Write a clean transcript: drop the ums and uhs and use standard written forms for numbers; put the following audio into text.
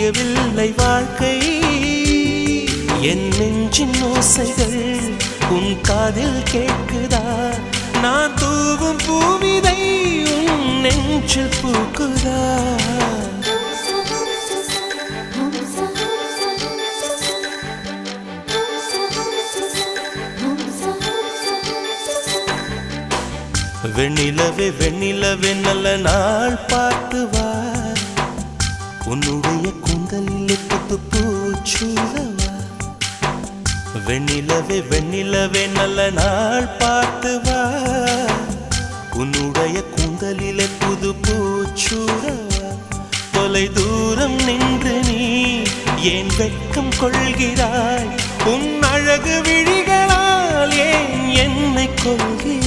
விடியவில்லை வாழ்க்கை என் நெஞ்சின் ஓசைகள் உன் காதில் கேட்குதா நான் தூவும் பூவிதை உன் நெஞ்சில் பூக்குதா வெண்ணிலவே வெண்ணிலவே நல்ல நாள் பார்த்து வா உன்னுடைய கூந்தலில் புத்து பூச்சூடவா வெண்ணிலவே வெண்ணிலவே நல்ல நாள் பார்த்து வா உன்னுடைய கூந்தலில் புது பூச்சூடவா தொலை தூரம் நின்று நீ ஏன் வெட்கம் கொள்கிறாய் உன் அழகு விழிகளால் ஏன் என்னை கொள்கிறாய்